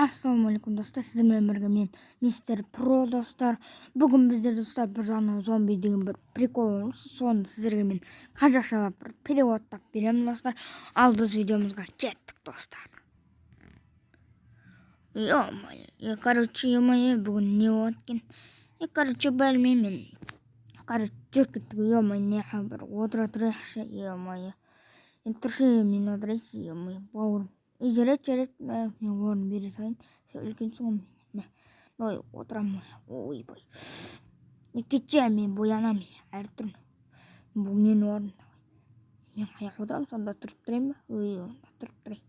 Ассалаумағалейкум достар, сіздермен бірге мен мистер Про достар. Бүгін біздер достар бір жаңа зомби деген бір прикол, соны сіздерге мен қазақшалап бір переводтап беремін достар. Ал біз видеомызға кеттік достар. Ё-моё, бүгін не болады екен? Білмеймін. Жүріп кеттік, не бір отыра тұрайықшы, ё-моё. Тұршы мен отырайықшы, ё-моё, бауырым. Жарайды, мен орын бере салайын. Сен үлкенсің ғой менен. Ой, отырамын. Ойбай. Кетші, мен боянамын әртүрлі. Бұл менің орным. Мен қаяққа отырамын, сонда тұрып тұрайын ба? Онда тұрып тұрайын.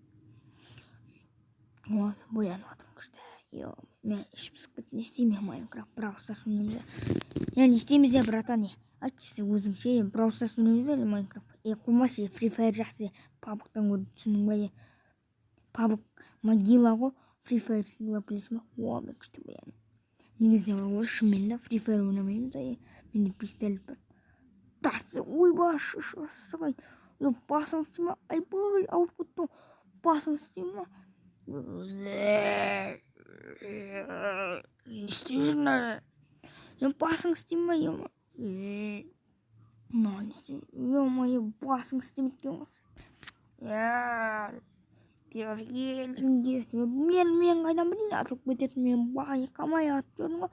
Ой, боянып отырмын күшті. Мен ішіп сықып кетті. Не істеймін, Майнкрафт, Brawl Stars ойнаймыз. Не істейміз де, братан? Айтшы өзіңше, Brawl Stars ойнаймыз или Майнкрафт? Қумашы, Free Fire жақсы. PUBG-тан көріп түсінің бәле. PUBG могила ғой, Free Fire сыйлап білесің ба? Мен күшті боянып. Негізінде бар ғой, шынымен де Free Fire ойнамаймыз. Менде пистолет бар. Тарсы, ойбай, шықай. Басың істей ма? Айбай, ауырып кетті. Басың істей ма? Істей жүрмін. Басың істей ма? Басың істемейткен ғой. Мен қайдан білейін, атылып кететін, мен байқамай атып жүрмін ғой.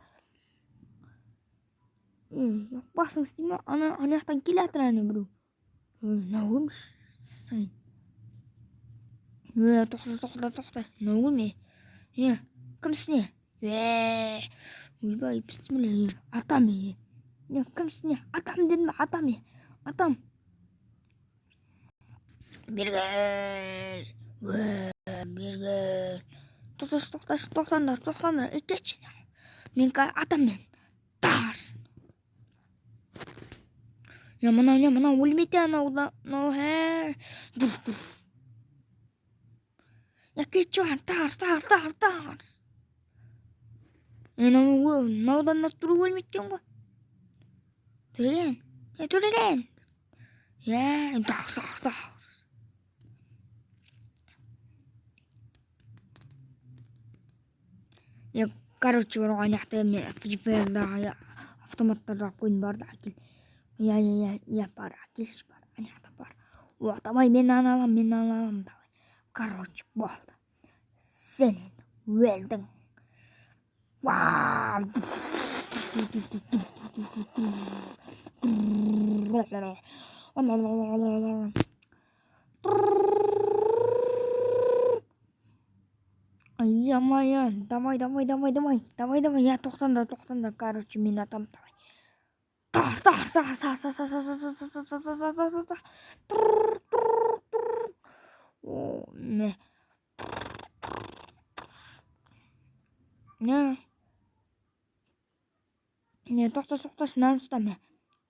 Басың істей ма? Ана жақтан келе жатыр әне біреу. Мынау кім? Тоқта. Мынау кім? Кімсіне? Ойбай, бісміллә. Атам. Кімсіне? Атам дедім, атам. Бергел. Тоқтаңдар. Кетші. Мен атаммен. Тарс. Мынау өлмейді анау. Кетші бар. Тарс. Мынаудан тұру өлмейді ғой. Төлеген. Тарс. Короче, бар ғой, аяқта мен Free Fire'дағы автоматтарда қойын барды, әкел. Бар, әкелші бар, аяқта бар. Давай, мен аламын, давай. Короче, болды. Сен енді өлдің. Ай-я-мая, давай, тоқтаңдар, короче, мен атам, давай. Тарс. Не, тоқта, мынаны ұстаме.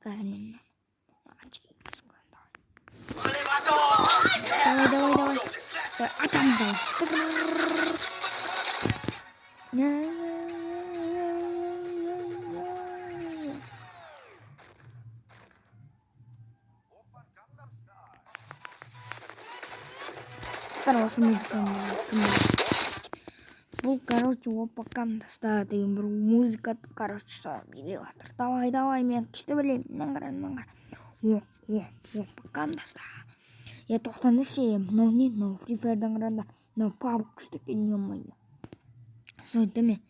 Қазір мен давай. Атам, давай. Осы музыканы бұл, короче, опа Gangnam деген бір музыка, короче, билеп жатыр. Давай, мен күшті білемін. Маңғара. Опа Gangnam Style. Тоқтаңдаршы, мынау не? Мынау Free Fire'дан қарағанда, мынау PUBG күшті екен, ё-моё. Сөйтті ме?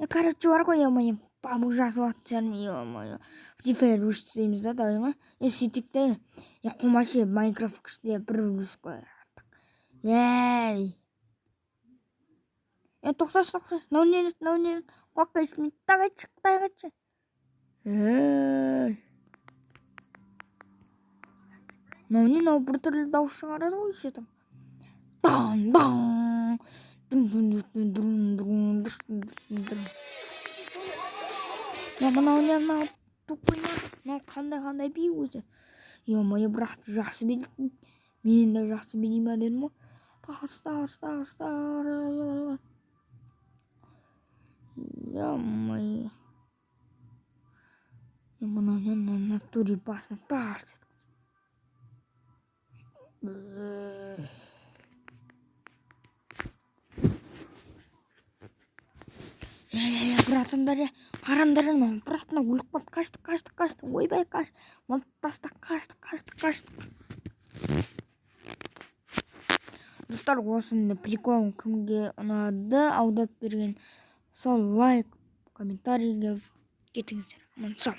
Короче, бар ғой, ё-моё, PUBG жазып жатыр, ё-моё. Free Fire өшіп істейміз да, давай ма? Сөйтік те, қумашы, Minecraft күшті бір өсіп қояды. Тоқташы. Мынау не? Қоқайсың, тағайшы. Мынау бір түрлі дауыс шығарады ғой, шетім. Мынау тупой ма? Мынау қандай би өзі? Ё-моё, бірақ жақсы билейтін. Менен де жақсы билейм ба дедім ғой. Тарс. Ё-моё. Мынау тури басын тарс. братандар, қарандар, братына өліп қалды. Қаштық. Ойбай, мылтық қаштық. Достар, осындай прикол кімге ұнады, аударып берген сол лайк, комментарийге кетіңіздер. Аман сау.